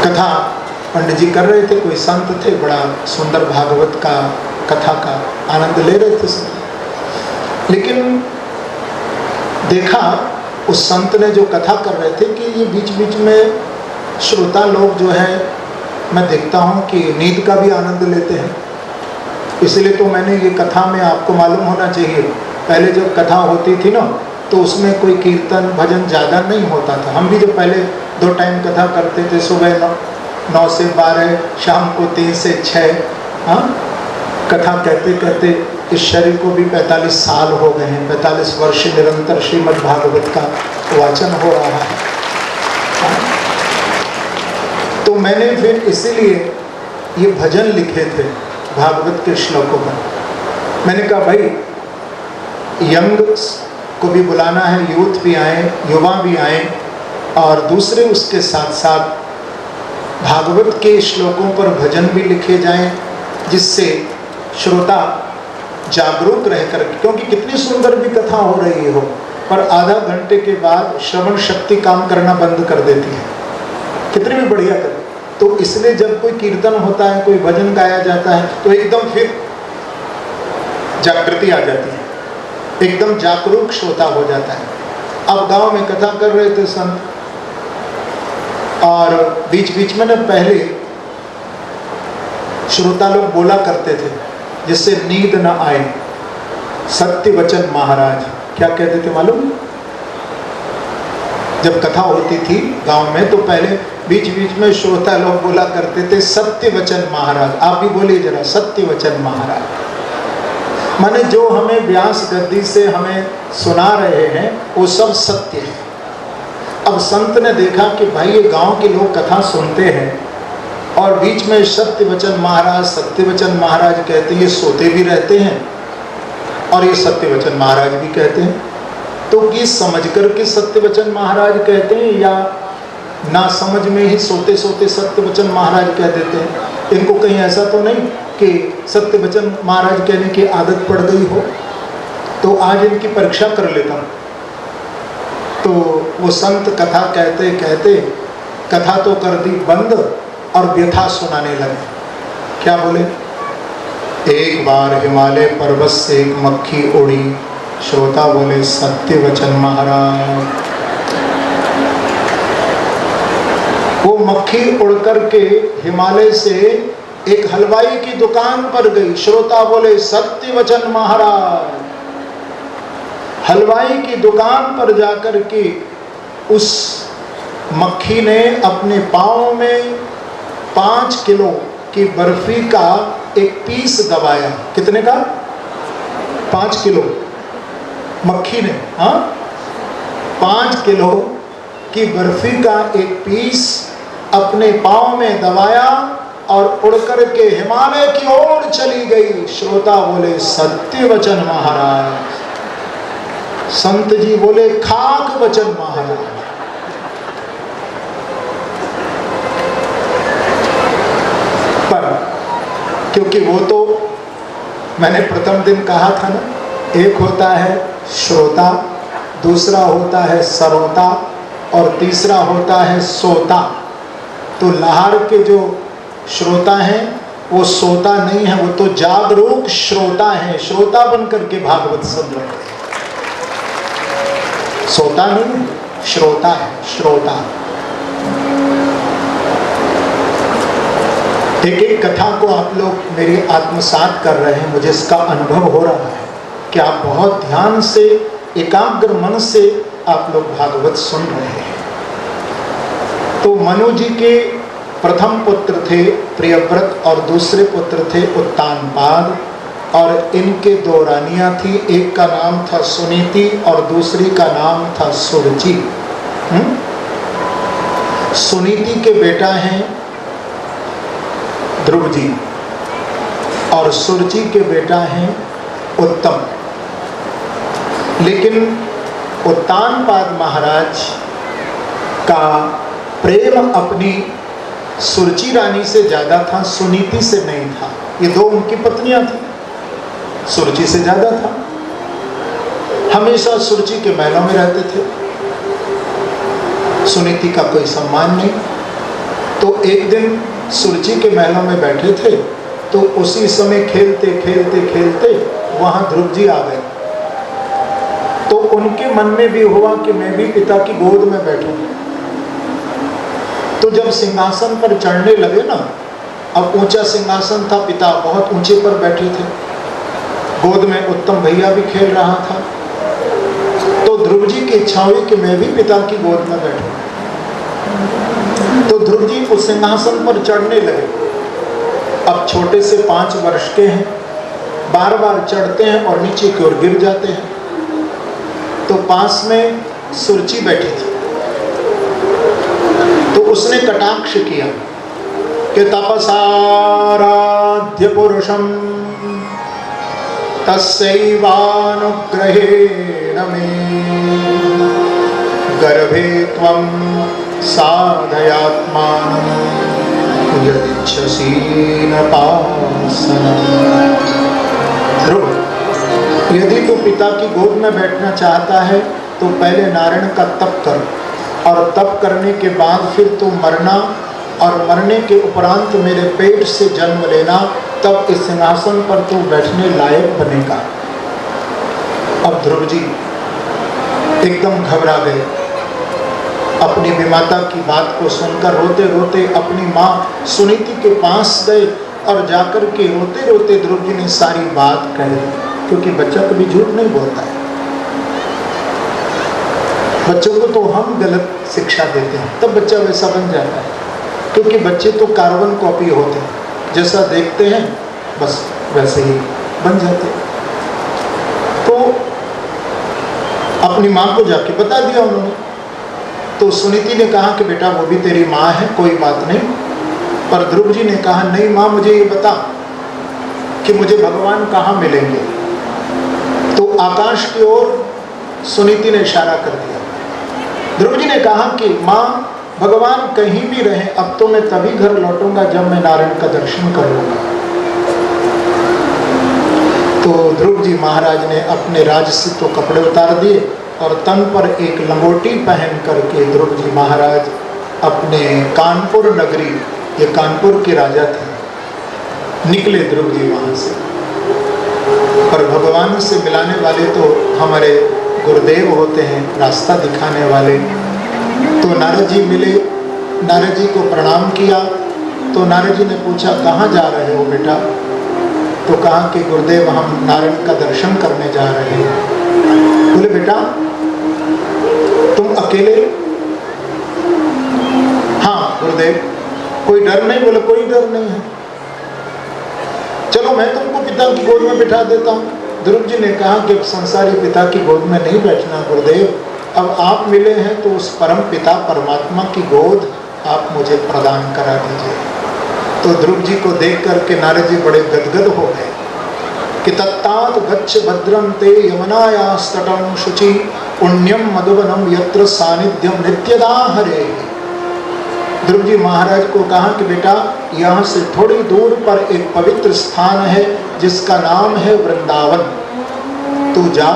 कथा पंडित जी कर रहे थे, कोई संत थे, बड़ा सुंदर भागवत का कथा का आनंद ले रहे थे सब। लेकिन देखा उस संत ने जो कथा कर रहे थे कि ये बीच बीच में श्रोता लोग जो है, मैं देखता हूँ कि नींद का भी आनंद लेते हैं। इसलिए तो मैंने ये कथा में, आपको मालूम होना चाहिए, पहले जब कथा होती थी ना तो उसमें कोई कीर्तन भजन ज़्यादा नहीं होता था। हम भी जो पहले 2 टाइम कथा करते थे, सुबह 9 से 12, शाम को 3 से 6। हाँ, कथा कहते कहते इस शरीर को भी 45 साल हो गए हैं। 45 वर्ष निरंतर श्रीमद् भागवत का वाचन हो रहा है। तो मैंने फिर इसीलिए ये भजन लिखे थे भागवत के श्लोकों पर। मैंने कहा भाई यंग को भी बुलाना है, यूथ भी आए, युवा भी आए, और दूसरे उसके साथ साथ भागवत के श्लोकों पर भजन भी लिखे जाएं, जिससे श्रोता जागरूक रहकर, क्योंकि कितनी सुंदर भी कथा हो रही हो पर आधा घंटे के बाद श्रवण शक्ति काम करना बंद कर देती है, कितनी भी बढ़िया कर। तो इसलिए जब कोई कीर्तन होता है, कोई भजन गाया जाता है, तो एकदम फिर जागृति आ जाती है, एकदम जागरूक श्रोता हो जाता है। अब गांव में कथा कर रहे थे संत, और बीच बीच में ना पहले श्रोता लोग बोला करते थे जिससे नींद न आए, सत्य वचन महाराज। क्या कहते थे मालूम? जब कथा होती थी गांव में तो पहले बीच बीच में श्रोता लोग बोला करते थे सत्य वचन महाराज। आप भी बोलिए जरा, सत्य वचन महाराज। माने जो हमें व्यास गद्दी से हमें सुना रहे हैं वो सब सत्य है। अब संत ने देखा कि भाई ये गांव के लोग कथा सुनते हैं और बीच में सत्य वचन महाराज, सत्य वचन महाराज कहते हैं, ये सोते भी रहते हैं और ये सत्य वचन महाराज भी कहते हैं। तो ये समझ करके सत्य वचन महाराज कहते हैं या ना समझ में ही सोते सोते सत्य वचन महाराज कह देते हैं? इनको कहीं ऐसा तो नहीं कि सत्य वचन महाराज कहने की आदत पड़ गई हो? तो आज इनकी परीक्षा कर लेता हूँ। तो वो संत कथा कहते कहते कथा तो कर दी बंद और व्यथा सुनाने लगे। क्या बोले? एक बार हिमालय पर्वत से एक मक्खी उड़ी। श्रोता बोले सत्य वचन महाराज। वो मक्खी उड़ करके हिमालय से एक हलवाई की दुकान पर गई। श्रोता बोले सत्य वचन महाराज। हलवाई की दुकान पर जाकर के उस मक्खी ने अपने पाँव में 5 किलो की बर्फी का एक पीस दबाया। कितने का? 5 किलो मक्खी ने, हाँ, 5 किलो की बर्फी का एक पीस अपने पाँव में दबाया और उड़ करके हिमालय की ओर चली गई। श्रोता बोले सत्य वचन महाराज। संत जी बोले खाक वचन महाराज। पर क्योंकि वो तो मैंने प्रथम दिन कहा था ना, एक होता है श्रोता, दूसरा होता है सरोता और तीसरा होता है सोता। तो लाहौर के जो श्रोता हैं वो सोता नहीं है, वो तो जागरूक श्रोता हैं। श्रोता बनकर के भागवत सुन रहे हैं, सोता नहीं, श्रोता है, श्रोता। एक एक कथा को आप लोग मेरी आत्मसात कर रहे हैं, मुझे इसका अनुभव हो रहा है कि आप बहुत ध्यान से, एकाग्र मन से आप लोग भागवत सुन रहे हैं। तो मनु जी के प्रथम पुत्र थे प्रियव्रत और दूसरे पुत्र थे उत्तानपाद, और इनके 2 रानियां थी। एक का नाम था सुनीति और दूसरी का नाम था सुरुचि। सुनीति के बेटा हैं ध्रुव जी और सुरुचि के बेटा हैं उत्तम। लेकिन उत्तानपाद महाराज का प्रेम अपनी सुरुचि रानी से ज़्यादा था, सुनीति से नहीं था। ये 2 उनकी पत्नियां थी, सुरुचि से ज़्यादा था। हमेशा सुरुचि के महलों में रहते थे, सुनीति का कोई सम्मान नहीं। तो एक दिन सुरुचि के महलों में बैठे थे, तो उसी समय खेलते खेलते खेलते वहां ध्रुव जी आ गए। तो उनके मन में भी हुआ कि मैं भी पिता की गोद में बैठूं। तो जब सिंहासन पर चढ़ने लगे ना, अब ऊंचा सिंहासन था, पिता बहुत ऊंचे पर बैठे थे, गोद में उत्तम भैया भी खेल रहा था। तो ध्रुव जी की इच्छा हुई कि मैं भी पिता की गोद में बैठूं। तो ध्रुव जी उस सिंहासन पर चढ़ने लगे। अब छोटे से 5 वर्ष के हैं, बार बार चढ़ते हैं और नीचे की ओर गिर जाते हैं। तो पास में सुरुचि बैठी थी, तो उसने कटाक्ष किया कि तपसाराध्य पुरुषम तस्यैवानुग्रहेण मे गर्भे त्वं साधयात्मानं यदिच्छसि न पासनम्। ध्रुव, यदि तू पिता की गोद में बैठना चाहता है तो पहले नारायण का तप कर, और तप करने के बाद फिर तू मरना, और मरने के उपरांत मेरे पेट से जन्म लेना, तब इस सिंहासन पर तू बैठने लायक बनेगा। अब ध्रुव जी एकदम घबरा गए। अपनी विमाता की बात को सुनकर रोते रोते अपनी माँ सुनीति के पास गए, और जाकर के रोते रोते ध्रुव जी ने सारी बात कही, क्योंकि बच्चा कभी झूठ नहीं बोलता है। बच्चों को तो हम गलत शिक्षा देते हैं, तब बच्चा वैसा बन जाता है, क्योंकि बच्चे तो कार्बन कॉपी होते हैं, जैसा देखते हैं बस वैसे ही बन जाते हैं। तो अपनी माँ को जाके बता दिया उन्होंने। तो सुनीति ने कहा कि बेटा वो भी तेरी माँ है, कोई बात नहीं। पर ध्रुव जी ने कहा नहीं माँ, मुझे ये बता कि मुझे भगवान कहाँ मिलेंगे। तो आकाश की ओर सुनीति ने इशारा कर दिया। ध्रुव जी ने कहा कि माँ, भगवान कहीं भी रहे, अब तो मैं तभी घर लौटूंगा जब मैं नारायण का दर्शन कर लूंगा। तो ध्रुव जी महाराज ने अपने राजसी तो कपड़े उतार दिए और तन पर एक लंगोटी पहन करके ध्रुव जी महाराज अपने कानपुर नगरी, ये कानपुर के राजा थे, निकले ध्रुव जी वहाँ से। पर भगवान से मिलाने वाले तो हमारे गुरुदेव होते हैं, रास्ता दिखाने वाले। तो नारद जी मिले, नारद जी को प्रणाम किया। तो नारद जी ने पूछा कहाँ जा रहे हो बेटा? तो कहा कि गुरुदेव हम नारायण का दर्शन करने जा रहे हैं। बोले बेटा तुम अकेले? हाँ गुरुदेव। कोई डर नहीं? बोले कोई डर नहीं है, चलो मैं तुमको पिता की गोद में बिठा देता हूँ। ध्रुव जी ने कहा कि संसारी पिता की गोद में नहीं बैठना गुरुदेव, अब आप मिले हैं तो उस परम पिता परमात्मा की गोद आप मुझे प्रदान करा दीजिए। तो ध्रुव जी को देख करके नारद जी बड़े गदगद हो गए कि तत्तात गच्छ भद्रम ते यमुनायास्तटं शुचि पुण्यम मधुवनम यत्र सानिध्यम नित्यदा हरे। ध्रुव जी महाराज को कहा कि बेटा यहाँ से थोड़ी दूर पर एक पवित्र स्थान है जिसका नाम है वृंदावन, तू जा,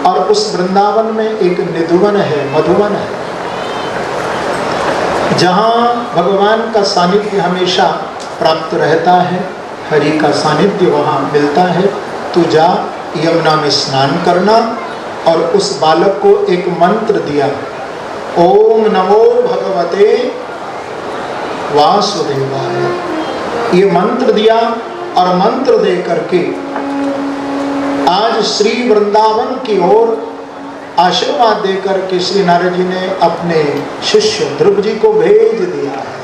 और उस वृंदावन में एक निधुवन है, मधुवन है, जहाँ भगवान का सानिध्य हमेशा प्राप्त रहता है, हरि का सानिध्य वहाँ मिलता है। तू जा, यमुना में स्नान करना। और उस बालक को एक मंत्र दिया, ओम नमो भगवते वासुदेवाय, ये मंत्र दिया। और मंत्र दे करके आज श्री वृंदावन की ओर आशीर्वाद देकर के श्री नारद जी ने अपने शिष्य ध्रुव जी को भेज दिया है।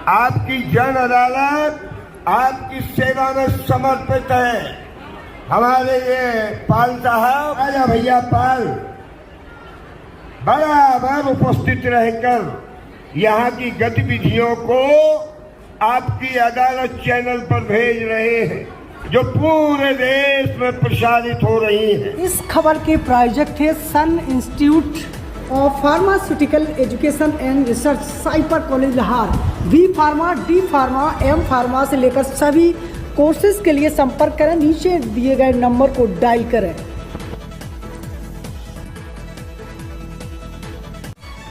आपकी जन अदालत आपकी सेवा में समर्पित है। हमारे ये पाल साहब, आजा भैया पाल, बराबर उपस्थित रहकर यहाँ की गतिविधियों को आपकी अदालत चैनल पर भेज रहे हैं, जो पूरे देश में प्रसारित हो रही है। इस खबर के प्रायोजक थे Sun Institute of Pharmaceutical Education and Research, साइपर college Lahore. B pharma, D pharma, M pharma से लेकर सभी कोर्सेज के लिए संपर्क करें, नीचे दिए गए नंबर को डायल करें।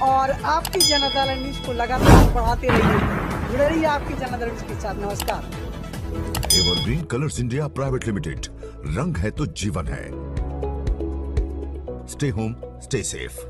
और आपकी जन अदालत न्यूज को लगातार बढ़ाते रहिए, जुड़े रहिए आपकी जन अदालत न्यूज के साथ। नमस्कार। Evergreen colours India private limited, रंग है तो जीवन है। Stay home, stay safe.